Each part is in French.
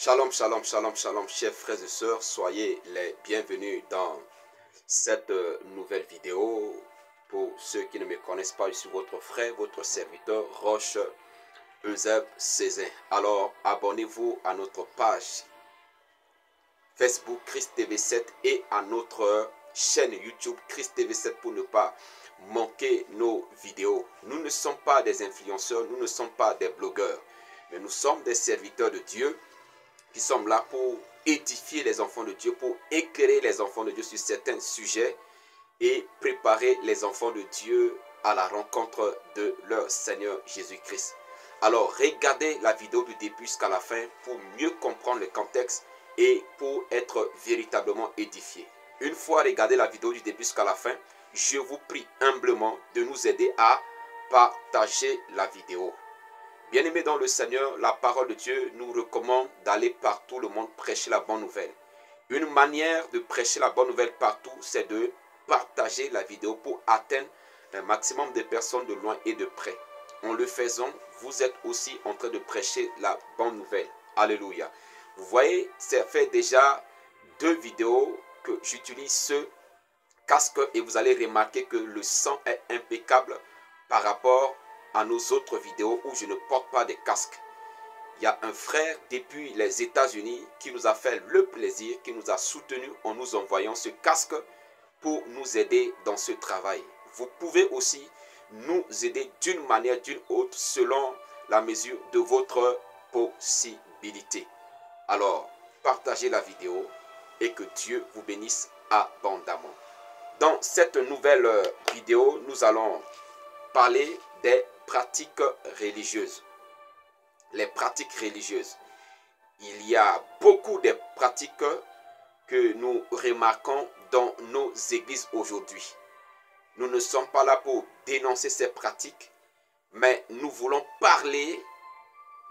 Shalom, shalom, shalom, shalom, chers frères et sœurs, soyez les bienvenus dans cette nouvelle vidéo. Pour ceux qui ne me connaissent pas, je suis votre frère, votre serviteur, Roche Euseb Cézin. Alors, abonnez-vous à notre page Facebook Christ TV 7 et à notre chaîne YouTube Christ TV 7 pour ne pas manquer nos vidéos. Nous ne sommes pas des influenceurs, nous ne sommes pas des blogueurs, mais nous sommes des serviteurs de Dieu qui sommes là pour édifier les enfants de Dieu, pour éclairer les enfants de Dieu sur certains sujets et préparer les enfants de Dieu à la rencontre de leur Seigneur Jésus-Christ. Alors, regardez la vidéo du début jusqu'à la fin pour mieux comprendre le contexte et pour être véritablement édifié. Une fois regardé la vidéo du début jusqu'à la fin, je vous prie humblement de nous aider à partager la vidéo. Bien-aimés dans le Seigneur, la parole de Dieu nous recommande d'aller partout le monde prêcher la bonne nouvelle. Une manière de prêcher la bonne nouvelle partout, c'est de partager la vidéo pour atteindre un maximum de personnes de loin et de près. En le faisant, vous êtes aussi en train de prêcher la bonne nouvelle. Alléluia. Vous voyez, ça fait déjà 2 vidéos que j'utilise ce casque et vous allez remarquer que le son est impeccable par rapport à nos autres vidéos où je ne porte pas de casque. Il y a un frère depuis les États-Unis qui nous a fait le plaisir, qui nous a soutenus en nous envoyant ce casque pour nous aider dans ce travail. Vous pouvez aussi nous aider d'une manière ou d'une autre selon la mesure de votre possibilité. Alors, partagez la vidéo et que Dieu vous bénisse abondamment. Dans cette nouvelle vidéo, nous allons parler des pratiques religieuses. Les pratiques religieuses. Il y a beaucoup de pratiques que nous remarquons dans nos églises aujourd'hui. Nous ne sommes pas là pour dénoncer ces pratiques, mais nous voulons parler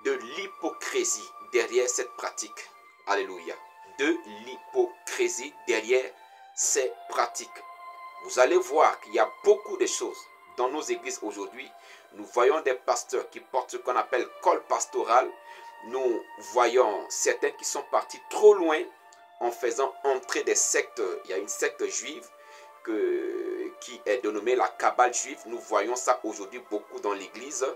de l'hypocrisie derrière cette pratique. Alléluia. De l'hypocrisie derrière ces pratiques. Vous allez voir qu'il y a beaucoup de choses dans nos églises aujourd'hui. Nous voyons des pasteurs qui portent ce qu'on appelle col pastoral. Nous voyons certains qui sont partis trop loin en faisant entrer des sectes. Il y a une secte juive qui est dénommée la Kabbale juive. Nous voyons ça aujourd'hui beaucoup dans l'église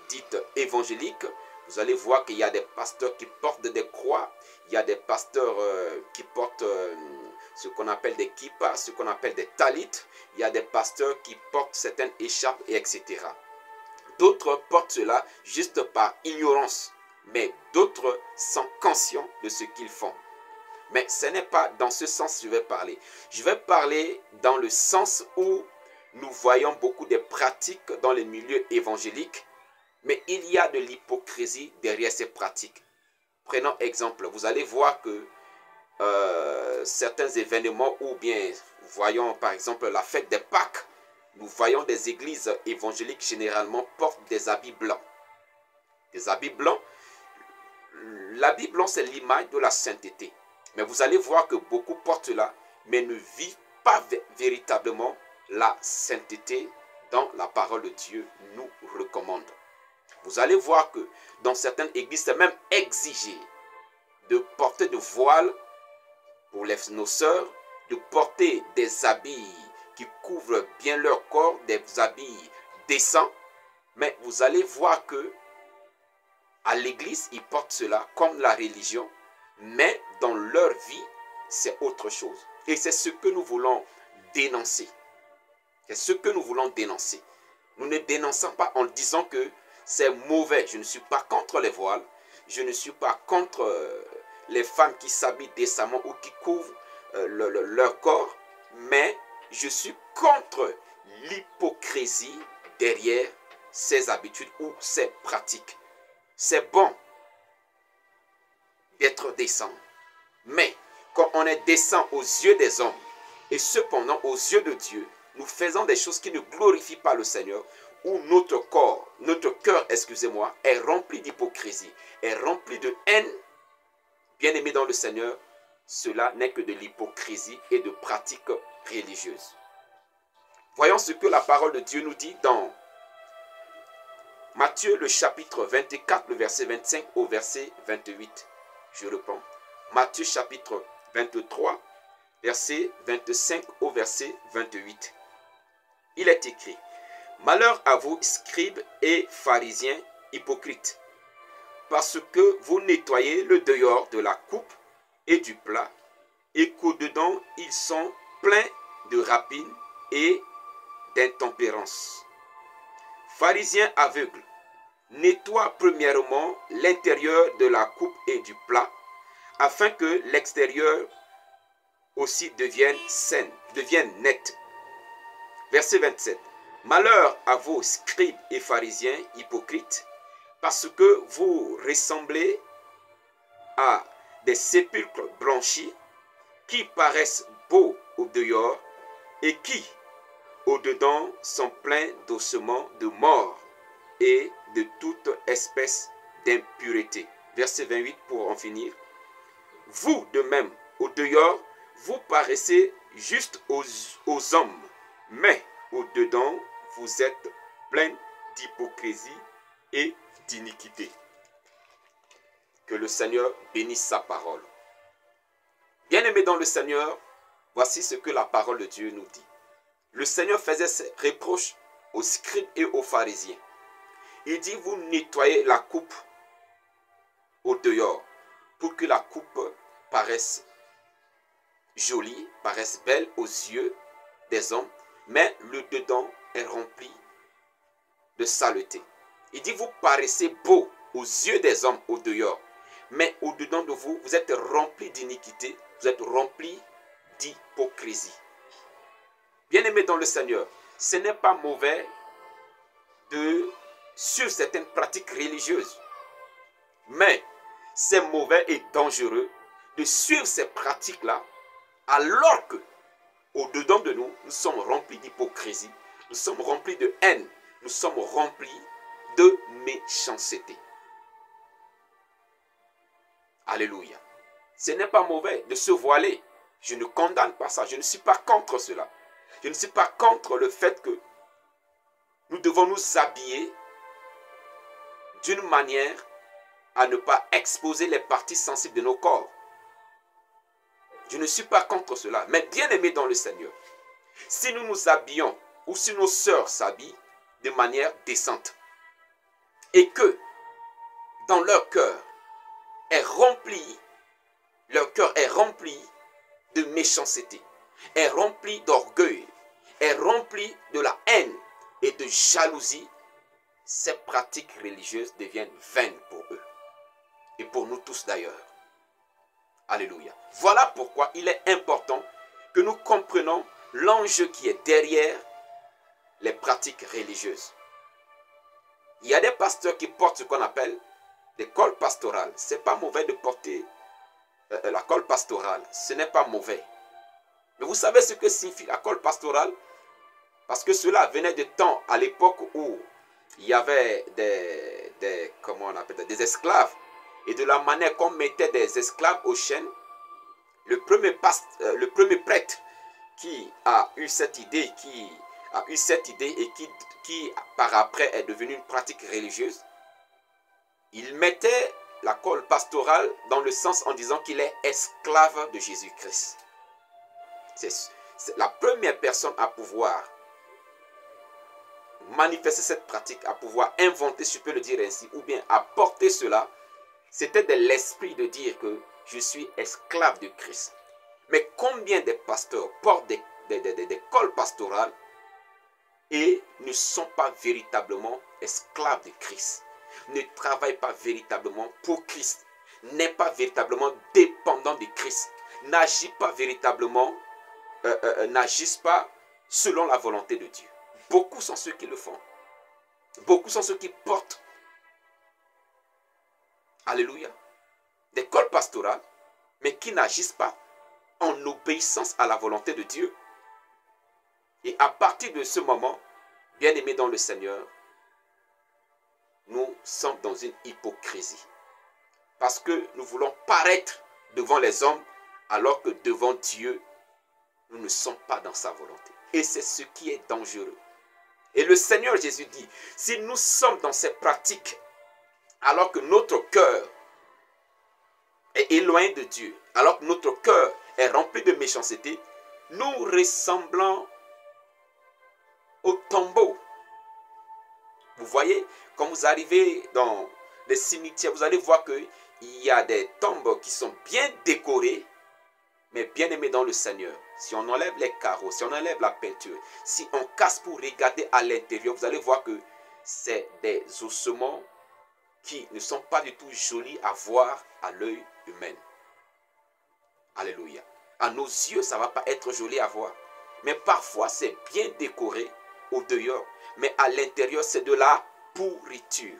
dite évangélique. Vous allez voir qu'il y a des pasteurs qui portent des croix. Il y a des pasteurs qui portent ce qu'on appelle des kippas, ce qu'on appelle des talits. Il y a des pasteurs qui portent certaines écharpes, et etc. D'autres portent cela juste par ignorance. Mais d'autres sont conscients de ce qu'ils font. Mais ce n'est pas dans ce sens que je vais parler. Je vais parler dans le sens où nous voyons beaucoup de pratiques dans les milieux évangéliques. Mais il y a de l'hypocrisie derrière ces pratiques. Prenons exemple. Vous allez voir que certains événements ou bien voyons par exemple la fête des Pâques, nous voyons des églises évangéliques généralement portent des habits blancs. Des habits blancs. L'habit blanc c'est l'image de la sainteté. Mais vous allez voir que beaucoup portent cela mais ne vivent pas véritablement la sainteté dont la parole de Dieu nous recommande. Vous allez voir que dans certaines églises c'est même exigé de porter de voile pour nos sœurs, de porter des habits qui couvrent bien leur corps, des habits décents. Mais vous allez voir que à l'église, ils portent cela comme la religion, mais dans leur vie, c'est autre chose. Et c'est ce que nous voulons dénoncer. C'est ce que nous voulons dénoncer. Nous ne dénonçons pas en disant que c'est mauvais. Je ne suis pas contre les voiles. Je ne suis pas contre les femmes qui s'habillent décemment ou qui couvrent leur corps, mais je suis contre l'hypocrisie derrière ces habitudes ou ces pratiques. C'est bon d'être décent, mais quand on est décent aux yeux des hommes et cependant aux yeux de Dieu, nous faisons des choses qui ne glorifient pas le Seigneur, où notre corps, notre cœur, excusez-moi, est rempli d'hypocrisie, est rempli de haine. Bien-aimés dans le Seigneur, cela n'est que de l'hypocrisie et de pratiques religieuses. Voyons ce que la parole de Dieu nous dit dans Matthieu le chapitre 24, le verset 25 au verset 28. Je reprends. Matthieu chapitre 23, verset 25 au verset 28. Il est écrit: Malheur à vous, scribes et pharisiens hypocrites, parce que vous nettoyez le dehors de la coupe et du plat, et qu'au-dedans ils sont pleins de rapines et d'intempérance. Pharisiens aveugles, nettoie premièrement l'intérieur de la coupe et du plat, afin que l'extérieur aussi devienne sain, devienne net. Verset 27. Malheur à vous, scribes et pharisiens hypocrites, parce que vous ressemblez à des sépulcres blanchis qui paraissent beaux au dehors et qui, au-dedans, sont pleins d'ossements de mort et de toute espèce d'impureté. Verset 28 pour en finir. Vous de même, au dehors, vous paraissez juste aux hommes, mais au-dedans, vous êtes pleins d'hypocrisie et d'iniquité. Que le Seigneur bénisse sa parole. Bien-aimés dans le Seigneur, voici ce que la parole de Dieu nous dit. Le Seigneur faisait ses reproches aux scribes et aux pharisiens. Il dit, vous nettoyez la coupe au dehors pour que la coupe paraisse jolie, paraisse belle aux yeux des hommes, mais le dedans est rempli de saleté. Il dit, vous paraissez beau aux yeux des hommes au dehors, mais au dedans de vous, vous êtes remplis d'iniquité, vous êtes remplis d'hypocrisie. Bien-aimés dans le Seigneur, ce n'est pas mauvais de suivre certaines pratiques religieuses, mais c'est mauvais et dangereux de suivre ces pratiques-là alors que au-dedans de nous, nous sommes remplis d'hypocrisie, nous sommes remplis de haine, nous sommes remplis de méchanceté. Alléluia. Ce n'est pas mauvais de se voiler. Je ne condamne pas ça. Je ne suis pas contre cela. Je ne suis pas contre le fait que nous devons nous habiller d'une manière à ne pas exposer les parties sensibles de nos corps. Je ne suis pas contre cela. Mais bien aimé dans le Seigneur, si nous nous habillons ou si nos sœurs s'habillent de manière décente et que dans leur cœur est rempli, leur cœur est rempli de méchanceté, est rempli d'orgueil, est rempli de la haine et de jalousie, ces pratiques religieuses deviennent vaines pour eux. Et pour nous tous d'ailleurs. Alléluia. Voilà pourquoi il est important que nous comprenions l'enjeu qui est derrière les pratiques religieuses. Il y a des pasteurs qui portent ce qu'on appelle des cols pastorales. Ce n'est pas mauvais de porter la colle pastorale. Ce n'est pas mauvais. Mais vous savez ce que signifie la colle pastorale? Parce que cela venait de temps à l'époque où il y avait des esclaves. Et de la manière qu'on mettait des esclaves aux chaînes, le premier prêtre qui a eu cette idée, et qui par après est devenu une pratique religieuse, il mettait la colle pastorale dans le sens en disant qu'il est esclave de Jésus-Christ. C'est la première personne à pouvoir manifester cette pratique, à pouvoir inventer, si je peux le dire ainsi, ou bien apporter cela. C'était de l'esprit de dire que je suis esclave de Christ. Mais combien de pasteurs portent des cols pastorales et ne sont pas véritablement esclaves de Christ, ne travaillent pas véritablement pour Christ, n'est pas véritablement dépendant de Christ, n'agissent pas véritablement, n'agissent pas selon la volonté de Dieu. Beaucoup sont ceux qui le font. Beaucoup sont ceux qui portent, alléluia, des cols pastorales, mais qui n'agissent pas en obéissance à la volonté de Dieu. Et à partir de ce moment, bien aimés dans le Seigneur, nous sommes dans une hypocrisie. Parce que nous voulons paraître devant les hommes, alors que devant Dieu, nous ne sommes pas dans sa volonté. Et c'est ce qui est dangereux. Et le Seigneur Jésus dit, si nous sommes dans ces pratiques, alors que notre cœur est éloigné de Dieu, alors que notre cœur est rempli de méchanceté, nous ressemblons au tombeau. Vous voyez, quand vous arrivez dans les cimetières, vous allez voir qu'il y a des tombes qui sont bien décorées, mais bien aimées dans le Seigneur. Si on enlève les carreaux, si on enlève la peinture, si on casse pour regarder à l'intérieur, vous allez voir que c'est des ossements qui ne sont pas du tout jolis à voir à l'œil humain. Alléluia. À nos yeux, ça ne va pas être joli à voir. Mais parfois, c'est bien décoré au dehors. Mais à l'intérieur, c'est de la pourriture.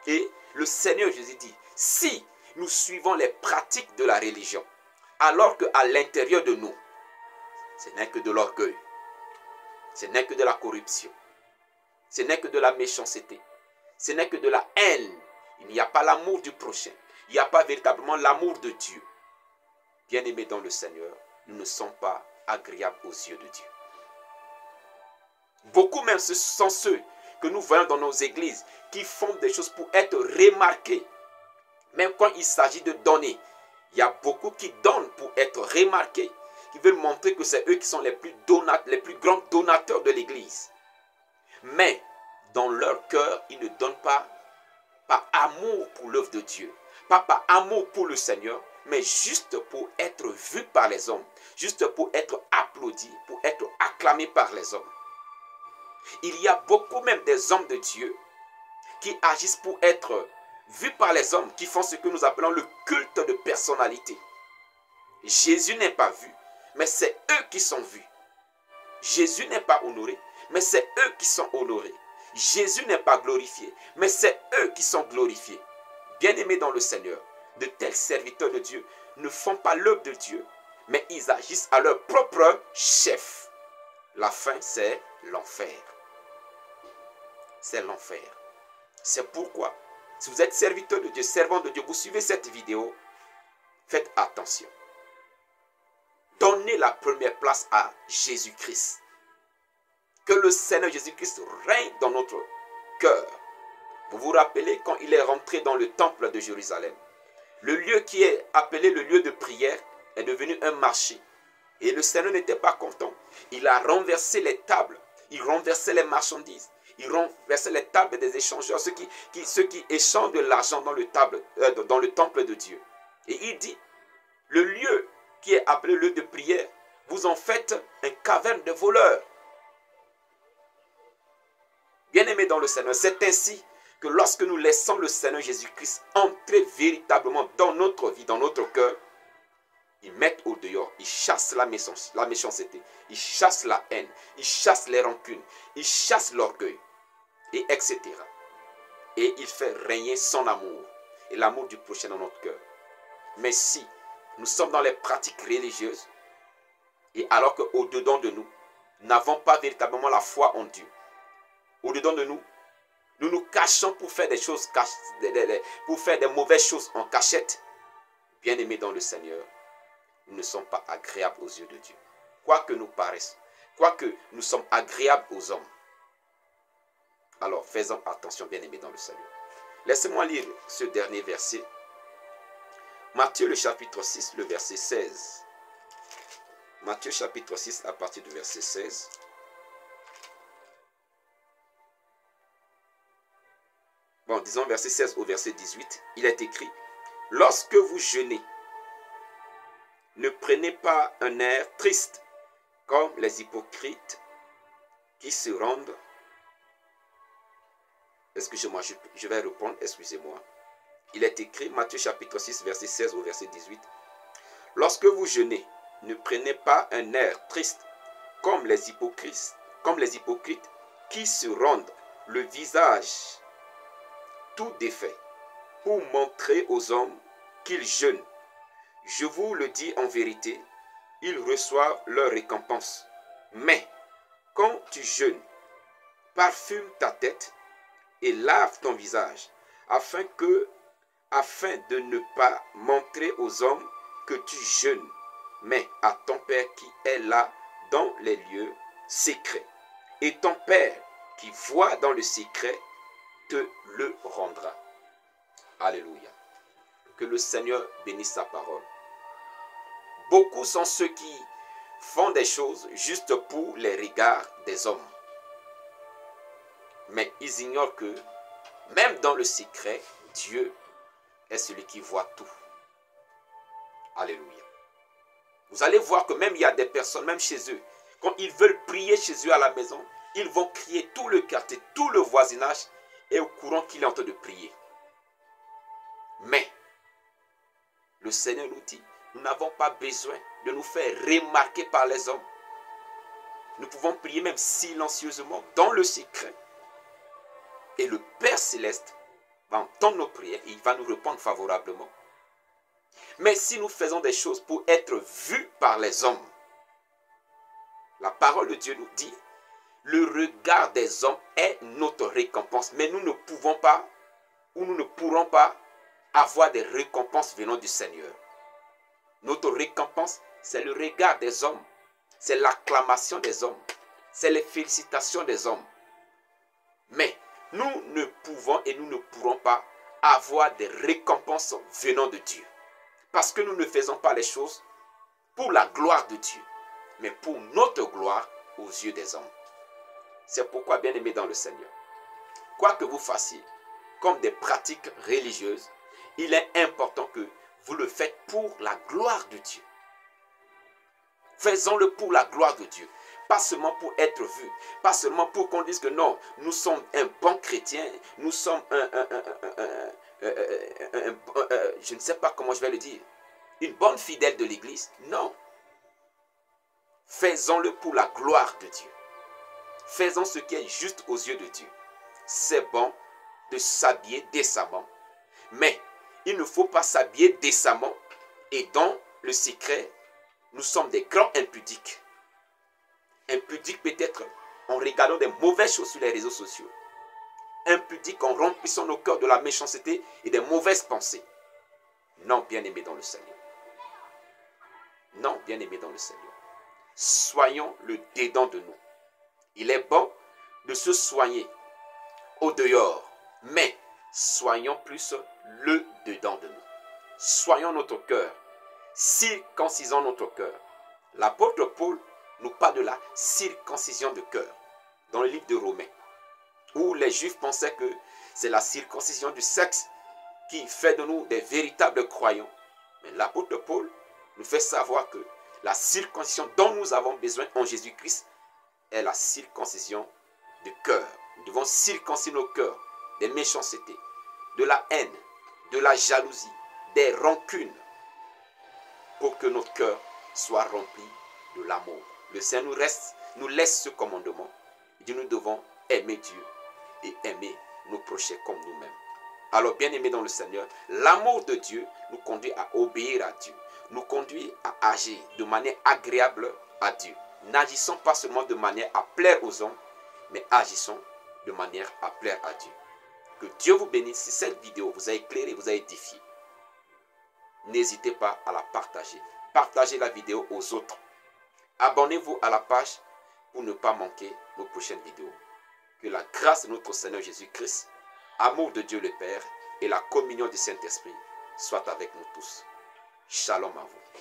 Et le Seigneur Jésus dit, si nous suivons les pratiques de la religion, alors qu'à l'intérieur de nous, ce n'est que de l'orgueil, ce n'est que de la corruption, ce n'est que de la méchanceté, ce n'est que de la haine. Il n'y a pas l'amour du prochain. Il n'y a pas véritablement l'amour de Dieu. Bien-aimés dans le Seigneur, nous ne sommes pas agréables aux yeux de Dieu. Beaucoup même, ce sont ceux que nous voyons dans nos églises qui font des choses pour être remarqués. Même quand il s'agit de donner, il y a beaucoup qui donnent pour être remarqués, qui veulent montrer que c'est eux qui sont les plus grands donateurs de l'église. Mais dans leur cœur, ils ne donnent pas par amour pour l'œuvre de Dieu, pas par amour pour le Seigneur, mais juste pour être vu par les hommes, juste pour être applaudi, pour être acclamé par les hommes. Il y a beaucoup même des hommes de Dieu qui agissent pour être vus par les hommes, qui font ce que nous appelons le culte de personnalité. Jésus n'est pas vu, mais c'est eux qui sont vus. Jésus n'est pas honoré, mais c'est eux qui sont honorés. Jésus n'est pas glorifié, mais c'est eux qui sont glorifiés. Bien-aimés dans le Seigneur, de tels serviteurs de Dieu ne font pas l'œuvre de Dieu, mais ils agissent à leur propre chef. La fin, c'est l'enfer. C'est l'enfer. C'est pourquoi, si vous êtes serviteur de Dieu, servant de Dieu, vous suivez cette vidéo, faites attention. Donnez la première place à Jésus-Christ. Que le Seigneur Jésus-Christ règne dans notre cœur. Vous vous rappelez quand il est rentré dans le temple de Jérusalem. Le lieu qui est appelé le lieu de prière est devenu un marché. Et le Seigneur n'était pas content. Il a renversé les tables. Il renversait les marchandises. Il renversait les tables des échangeurs. Ceux qui échangent de l'argent dans le temple de Dieu. Et il dit, le lieu qui est appelé lieu de prière, vous en faites une caverne de voleurs. Bien-aimés dans le Seigneur, c'est ainsi que lorsque nous laissons le Seigneur Jésus-Christ entrer véritablement dans notre vie, dans notre cœur, il met au dehors, il chasse la méchanceté, il chasse la haine, il chasse les rancunes, il chasse l'orgueil, et etc. Et il fait régner son amour et l'amour du prochain dans notre cœur. Mais si nous sommes dans les pratiques religieuses, et alors qu'au-dedans de nous, nous n'avons pas véritablement la foi en Dieu, au-dedans de nous, nous nous cachons pour faire des choses, pour faire des mauvaises choses en cachette. Bien-aimés dans le Seigneur, nous ne sommes pas agréables aux yeux de Dieu. Quoi que nous paraissons, quoi que nous sommes agréables aux hommes. Alors, faisons attention, bien-aimés dans le Seigneur. Laissez-moi lire ce dernier verset. Matthieu, le chapitre 6, le verset 16. Matthieu, chapitre 6, à partir du verset 16. Bon, disons verset 16 au verset 18. Il est écrit, « Lorsque vous jeûnez, ne prenez pas un air triste, comme les hypocrites qui se rendent. » Excusez-moi, je vais répondre, excusez-moi. Il est écrit, Matthieu chapitre 6, verset 16 au verset 18. « Lorsque vous jeûnez, ne prenez pas un air triste, comme les hypocrites qui se rendent le visage tout défait, pour montrer aux hommes qu'ils jeûnent. Je vous le dis en vérité, ils reçoivent leur récompense. Mais quand tu jeûnes, parfume ta tête et lave ton visage, afin de ne pas montrer aux hommes que tu jeûnes, mais à ton Père qui est là dans les lieux secrets. Et ton Père qui voit dans le secret te le rendra. Alléluia. Que le Seigneur bénisse sa parole. Beaucoup sont ceux qui font des choses juste pour les regards des hommes. Mais ils ignorent que même dans le secret, Dieu est celui qui voit tout. Alléluia. Vous allez voir que même il y a des personnes, même chez eux, quand ils veulent prier chez eux à la maison, ils vont crier tout le quartier, tout le voisinage est au courant qu'il est en train de prier. Mais le Seigneur nous dit, nous n'avons pas besoin de nous faire remarquer par les hommes. Nous pouvons prier même silencieusement dans le secret. Et le Père Céleste va entendre nos prières et il va nous répondre favorablement. Mais si nous faisons des choses pour être vus par les hommes, la parole de Dieu nous dit, le regard des hommes est notre récompense. Mais nous ne pouvons pas, ou nous ne pourrons pas avoir des récompenses venant du Seigneur. Notre récompense, c'est le regard des hommes. C'est l'acclamation des hommes. C'est les félicitations des hommes. Mais nous ne pouvons et nous ne pourrons pas avoir des récompenses venant de Dieu. Parce que nous ne faisons pas les choses pour la gloire de Dieu, mais pour notre gloire aux yeux des hommes. C'est pourquoi, bien-aimés dans le Seigneur, quoi que vous fassiez comme des pratiques religieuses, il est important que vous le faites pour la gloire de Dieu. Faisons-le pour la gloire de Dieu. Pas seulement pour être vu, pas seulement pour qu'on dise que non, nous sommes un bon chrétien, nous sommes je ne sais pas comment je vais le dire, une bonne fidèle de l'église. Non. Faisons-le pour la gloire de Dieu. Faisons ce qui est juste aux yeux de Dieu. C'est bon de s'habiller décemment, mais il ne faut pas s'habiller décemment et dans le secret, nous sommes des grands impudiques. Impudiques peut-être en regardant des mauvaises choses sur les réseaux sociaux. Impudiques en remplissant nos cœurs de la méchanceté et des mauvaises pensées. Non, bien-aimés dans le Seigneur. Non, bien-aimés dans le Seigneur. Soyons le dedans de nous. Il est bon de se soigner au dehors, mais soyons plus le dedans de nous. Soyons notre cœur. Circoncisons notre cœur. L'apôtre Paul nous parle de la circoncision de cœur dans le livre de Romains, où les Juifs pensaient que c'est la circoncision du sexe qui fait de nous des véritables croyants. Mais l'apôtre Paul nous fait savoir que la circoncision dont nous avons besoin en Jésus-Christ est la circoncision du cœur. Nous devons circoncire nos cœurs des méchancetés, de la haine, de la jalousie, des rancunes, pour que notre cœur soit rempli de l'amour. Le Seigneur nous laisse ce commandement. Et nous devons aimer Dieu et aimer nos prochains comme nous-mêmes. Alors, bien-aimés dans le Seigneur, l'amour de Dieu nous conduit à obéir à Dieu, nous conduit à agir de manière agréable à Dieu. N'agissons pas seulement de manière à plaire aux hommes, mais agissons de manière à plaire à Dieu. Que Dieu vous bénisse. Si cette vidéo vous a éclairé, vous a édifié, n'hésitez pas à la partager. Partagez la vidéo aux autres. Abonnez-vous à la page pour ne pas manquer nos prochaines vidéos. Que la grâce de notre Seigneur Jésus-Christ, amour de Dieu le Père et la communion du Saint-Esprit soient avec nous tous. Shalom à vous.